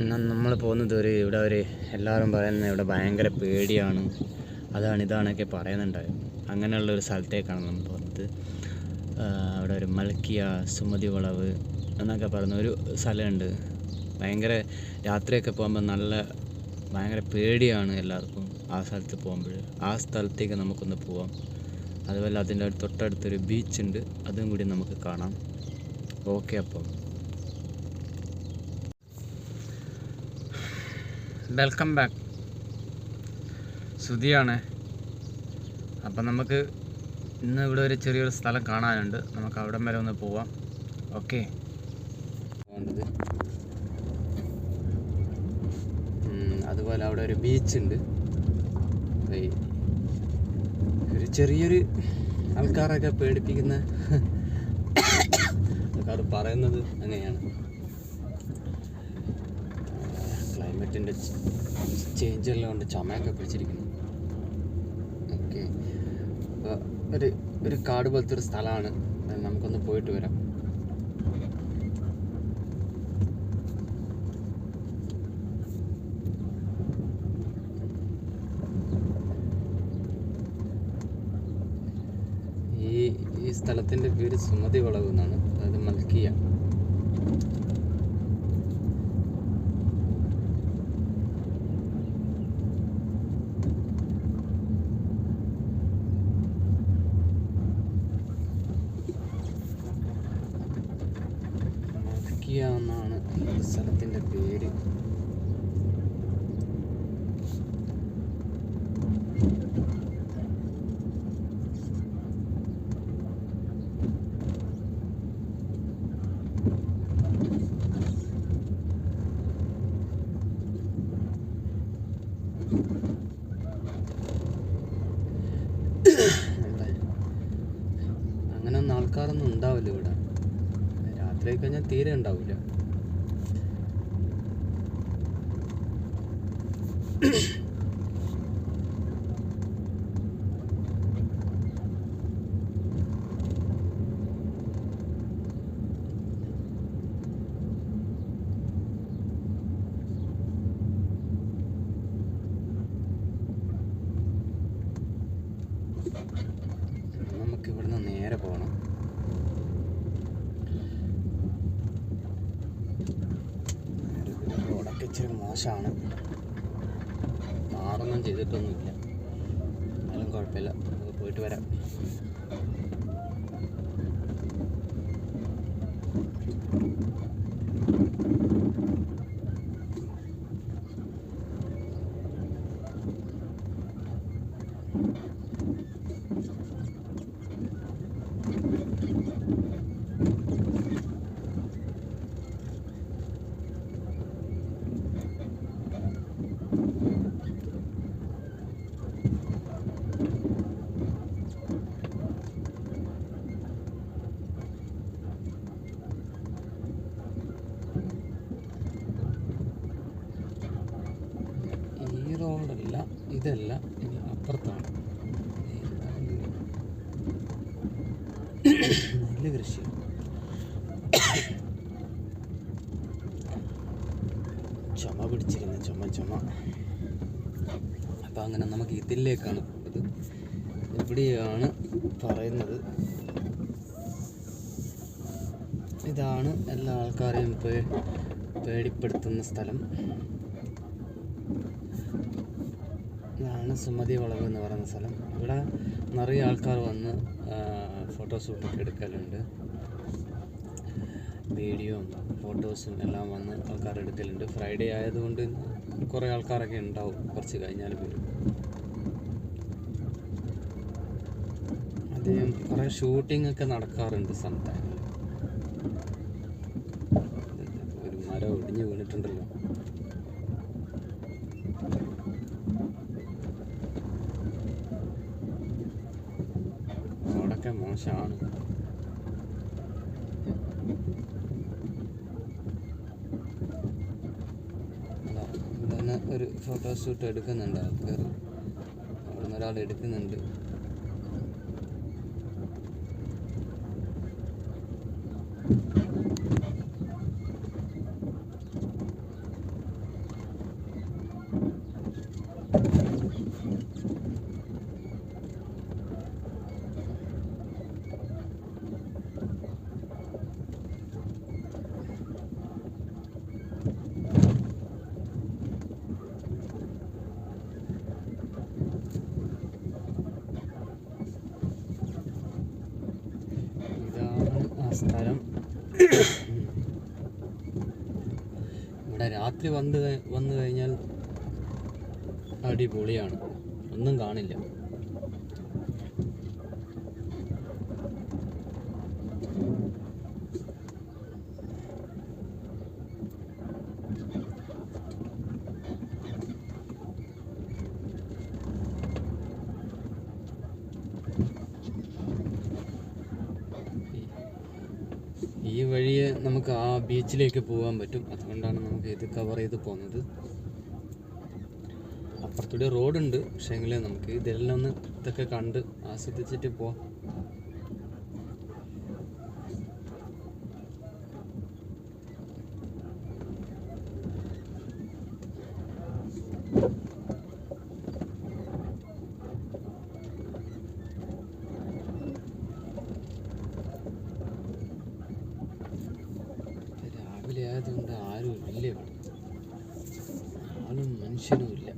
നമ്മൾ പോകുന്നത് ഇവിടെ എല്ലാവരും പറയുന്നത് ഇവിടെ ഭയങ്കര പേടിയാണ്, അതാണ് ഇതാണൊക്കെ പറയുന്നുണ്ടായിരുന്നു. അങ്ങനെയുള്ളൊരു സ്ഥലത്തേക്കാണ് നമ്മൾ പോകുന്നത്. അവിടെ ഒരു മൽക്കിയ സുമതി വളവ് എന്നൊക്കെ പറയുന്ന ഒരു സ്ഥലമുണ്ട്. ഭയങ്കര രാത്രിയൊക്കെ പോകുമ്പോൾ ഭയങ്കര പേടിയാണ് എല്ലാവർക്കും ആ സ്ഥലത്ത് പോകുമ്പോൾ. ആ സ്ഥലത്തേക്ക് നമുക്കൊന്ന് പോവാം. അതുപോലെ അതിൻ്റെ തൊട്ടടുത്തൊരു ബീച്ചുണ്ട്, അതും കൂടി നമുക്ക് കാണാം. ഓക്കെ, അപ്പോൾ വെൽക്കം ബാക്ക്. സുധിയാണ്. അപ്പം നമുക്ക് ഇന്ന് ഇവിടെ ഒരു ചെറിയൊരു സ്ഥലം കാണാനുണ്ട്. നമുക്ക് അവിടം വരെ ഒന്ന് പോവാം. ഓക്കെ, അതുപോലെ അവിടെ ഒരു ബീച്ചുണ്ട്. ഒരു ചെറിയൊരു ആൾക്കാരൊക്കെ പേടിപ്പിക്കുന്ന ആൾക്കാർ പറയുന്നത് അങ്ങനെയാണ്. ക്ലൈമറ്റിൻ്റെ ചേഞ്ച് എല്ലാം കൊണ്ട് ചുമയൊക്കെ പിടിച്ചിരിക്കുന്നു. ഓക്കെ, അപ്പോൾ ഒരു കാട് പോലത്തെ ഒരു സ്ഥലമാണ്. നമുക്കൊന്ന് പോയിട്ട് വരാം. ഈ സ്ഥലത്തിൻ്റെ പേര് സുമതി വളവ് എന്നാണ്, അതായത് മൽക്കിയ. എന്നാണ് ഈ സ്ഥലത്തിൻ്റെ പേര്. അങ്ങനെയൊന്നും ആൾക്കാരൊന്നും ഉണ്ടാവില്ല ഇവിടെ. രാത്രി കഴിഞ്ഞാൽ തീരെ ഉണ്ടാവില്ല. നമുക്ക് ഇവിടുന്ന് നേരെ പോകണം. റോഡൊക്കെ ഇച്ചിരി മോശമാണ്, മാറൊന്നും ചെയ്തിട്ടൊന്നുമില്ല. എന്നാലും കുഴപ്പമില്ല, നമുക്ക് പോയിട്ട് വരാം. റോഡല്ല, ഇതല്ല, ഇനി അപ്പുറത്താണ്. നെല്ല് കൃഷി. ചുമ പിടിച്ചിരുന്നു, ചുമ. അപ്പം അങ്ങനെ നമുക്ക് ഇതിലേക്കാണ് പോയത്. എവിടെയാണ് പറയുന്നത്, ഇതാണ് എല്ലാ ആൾക്കാരെയും പേടിപ്പെടുത്തുന്ന സ്ഥലം. ഇതാണ് സുമതി വളവ് എന്ന് പറയുന്ന സ്ഥലം. ഇവിടെ നിറയെ ആൾക്കാർ വന്ന് ഫോട്ടോഷൂട്ടൊക്കെ എടുക്കലുണ്ട്. വീഡിയോയും ഫോട്ടോസും എല്ലാം വന്ന് ആൾക്കാർ എടുക്കലുണ്ട്. ഫ്രൈഡേ ആയതുകൊണ്ട് കുറേ ആൾക്കാരൊക്കെ ഉണ്ടാവും, കുറച്ച് കഴിഞ്ഞാൽ വരും. അധികം കുറേ ഷൂട്ടിംഗ് ഒക്കെ നടക്കാറുണ്ട് സംടൈം. ഒരു മരം ഒടിഞ്ഞ് വീണിട്ടുണ്ടല്ലോ. റോഡൊക്കെ മോശമാണ്. ഇവിടെ ഒരു ഫോട്ടോഷൂട്ട് എടുക്കുന്നുണ്ട് ആൾക്കാർ. അവിടെ നിന്ന് ഒരാൾ എടുക്കുന്നുണ്ട്. രാത്രി വന്നു കഴിഞ്ഞാൽ അടിപൊളിയാണ്, ഒന്നും കാണില്ല. ഈ വഴിയെ നമുക്ക് ആ ബീച്ചിലേക്ക് പോകാൻ പറ്റും, അതുകൊണ്ടാണ് നമുക്ക് ഇത് കവർ ചെയ്ത് പോകുന്നത്. അപ്പുറത്തൂടെ റോഡുണ്ട്, പക്ഷേ എങ്കിൽ നമുക്ക് ഇതെല്ലാം ഒന്ന് ഇതൊക്കെ കണ്ട് ആസ്വദിച്ചിട്ട് പോവാം. രാവിലെ ആയതുകൊണ്ട് ആരും ഇല്ല ഇവിടെ, ആളും മനുഷ്യനും ഇല്ല.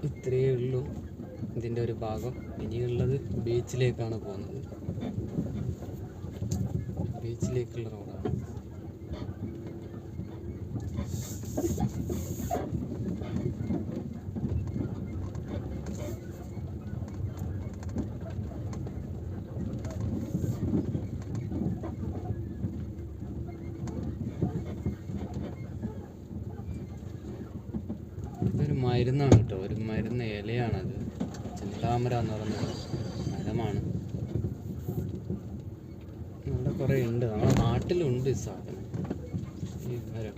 ഇത്രയേ ഉള്ളൂ ഇതിൻ്റെ ഒരു ഭാഗം. ഇനിയുള്ളത് ബീച്ചിലേക്കാണ് പോകുന്നത്. ബീച്ചിലേക്കുള്ള റോഡാണ്. ഇതൊരു മരുന്നാണ് കേട്ടോ, ഒരു മരുന്ന് ഇലയാണത്. ചെന്താമര എന്ന് പറയുന്നത് മരമാണ്. ഇവിടെ കുറേ ഉണ്ട്, നമ്മുടെ നാട്ടിലുണ്ട് ഈ സാധനം, ഈ മരം.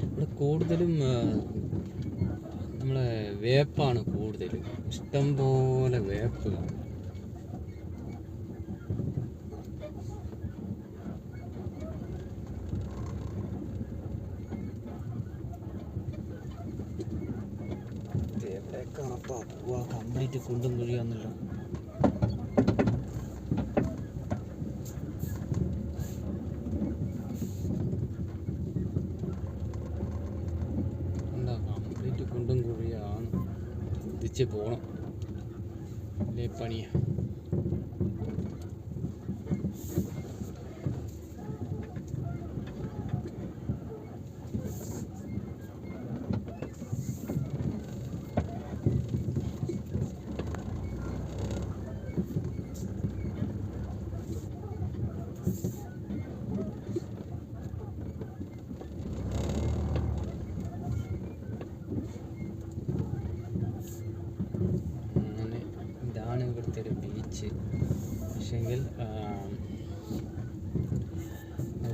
ഇവിടെ കൂടുതലും നമ്മളെ വേപ്പാണ് കൂടുതൽ, ഇഷ്ടം പോലെ വേപ്പ്. എവിടേക്കാണ് പോവാ, കംപ്ലീറ്റ് കുണ്ടും കുഴിയാന്നല്ലോ. കംപ്ലീറ്റ് കുണ്ടും കുഴിയാണ്, തിരിച്ച് പോകണം, അല്ലേ പണിയാ. ഇവിടുത്തെ ഒരു ബീച്ച്. പക്ഷെങ്കിൽ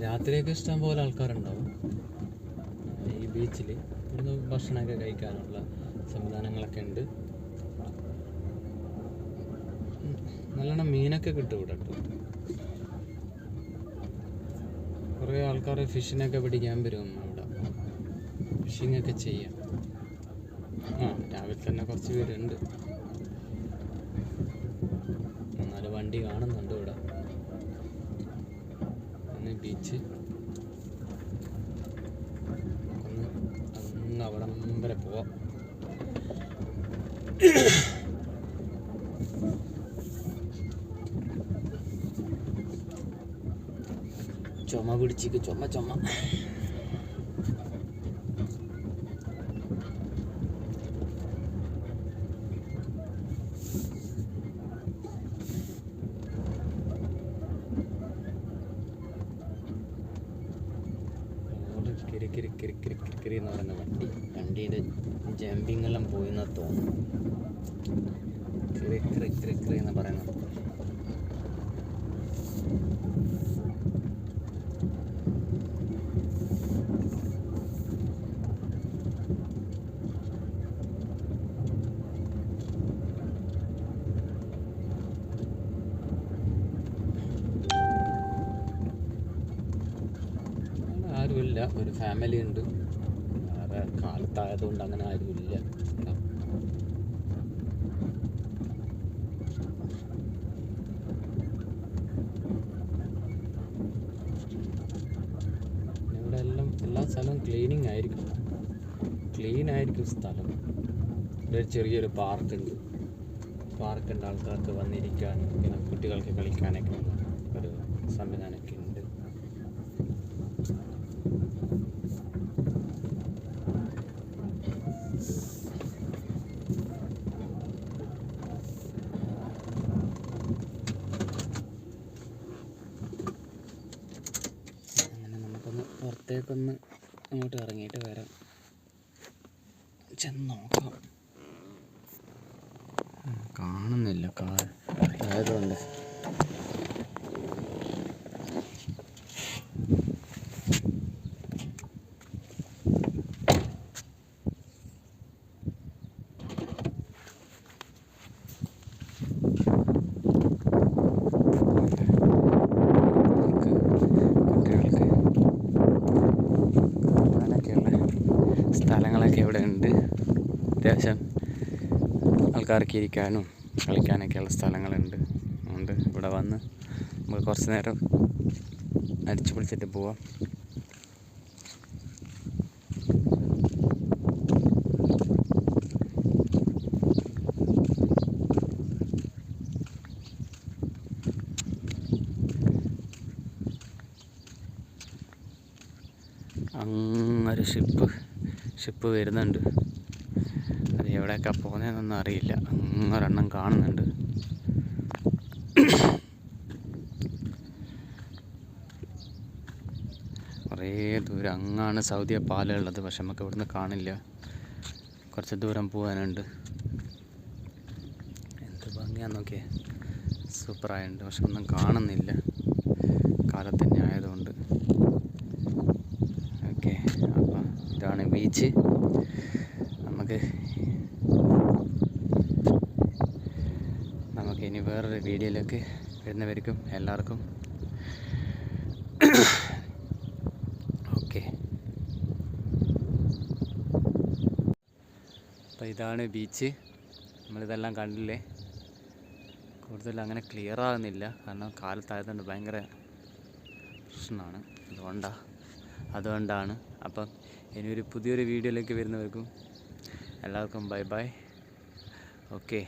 രാത്രിയൊക്കെ ഇഷ്ടം പോലെ ആൾക്കാരുണ്ടാവും ഈ ബീച്ചിൽ. ഇവിടുന്ന് ഭക്ഷണമൊക്കെ കഴിക്കാനുള്ള സംവിധാനങ്ങളൊക്കെ ഉണ്ട്. നല്ലോണം മീനൊക്കെ കിട്ടും ഇവിടെ കേട്ടോ. കുറേ ആൾക്കാർ ഫിഷിനൊക്കെ പിടിക്കാൻ വരും ഇവിടെ, ഫിഷിങ്ങൊക്കെ ചെയ്യാം. രാവിലെ തന്നെ കുറച്ച് പേരുണ്ട്. വണ്ടി കാണുന്നുണ്ട് ഇവിടെ. പിന്നെ ബീച്ച് അങ്ങ് അവിടം വരെ പോവാം. ചുമ പിടിച്ചിക്ക്, ചുമ. കിരിക്കിരി എന്ന് പറയുന്ന വണ്ടീൻ്റെ ജമ്പിങ് എല്ലാം പോയിന്നാ തോന്നുന്നു. കിരിക്കിരി എന്ന് പറയുന്നത്. ആരുമില്ല, ഒരു ഫാമിലി ഉണ്ട്, മഴ കാലത്തായതുകൊണ്ട് അങ്ങനെ ആരും ഇല്ല. ഇവിടെ എല്ലാ സ്ഥലവും ക്ലീൻ ആയിരിക്കും സ്ഥലം. ഇവിടെ ചെറിയൊരു പാർക്കുണ്ട്. ആൾക്കാർക്ക് വന്നിരിക്കാനും പിന്നെ കുട്ടികൾക്ക് കളിക്കാനൊക്കെ ഒരു സംവിധാനമൊക്കെ ഉണ്ട്. അങ്ങനെ നമുക്കൊന്ന് പുറത്തേക്കൊന്ന് അങ്ങോട്ട് ഇറങ്ങിയിട്ട് വരാം, ചെന്ന് നോക്കാം. കാണുന്നില്ല ആയതുകൊണ്ട്. കുട്ടികൾക്ക് അങ്ങനെയൊക്കെയുള്ള സ്ഥലങ്ങളൊക്കെ ഇവിടെ ഉണ്ട്. അത്യാവശ്യം ആൾക്കാർക്ക് ഇരിക്കാനും കളിക്കാനൊക്കെയുള്ള സ്ഥലങ്ങളുണ്ട്. അതുകൊണ്ട് ഇവിടെ വന്ന് നമുക്ക് കുറച്ച് നേരം അടിച്ചു പൊളിച്ചിട്ട് പോവാം. അങ്ങൊരു ഷിപ്പ് വരുന്നുണ്ട്. അത് എവിടെയൊക്കെ പോകുന്നതെന്നൊന്നും അറിയില്ല. അങ്ങൊരെണ്ണം കാണുന്നുണ്ട്. കുറേ ദൂരം അങ്ങാണ് സൗദി പാലുള്ളത്. പക്ഷെ നമുക്ക് ഇവിടുന്ന് കാണില്ല, കുറച്ച് ദൂരം പോകാനുണ്ട്. എന്ത് ഭംഗിയാന്ന് നോക്കിയേ, സൂപ്പറായിട്ടുണ്ട്. പക്ഷെ ഒന്നും കാണുന്നില്ല കാലത്തന്നെ ആയതുകൊണ്ട്. ഓക്കെ, അപ്പം ഇതാണ് ബീച്ച്. നമുക്ക് ഇനി വേറൊരു വീഡിയോയിലേക്ക് വരുന്നവർക്കും എല്ലാവർക്കും ഓക്കെ. അപ്പോൾ ഇതാണ് ബീച്ച്. നമ്മളിതെല്ലാം കണ്ടില്ലേ. കൂടുതൽ അങ്ങനെ ക്ലിയർ ആകുന്നില്ല, കാരണം കാലത്തായതുകൊണ്ട് ഭയങ്കര പ്രശ്നമാണ്. അതുകൊണ്ടാണ്. അപ്പം ഇനിയൊരു പുതിയൊരു വീഡിയോയിലേക്ക് വരുന്നവർക്കും എല്ലാവർക്കും ബൈ ബൈ. ഓക്കെ.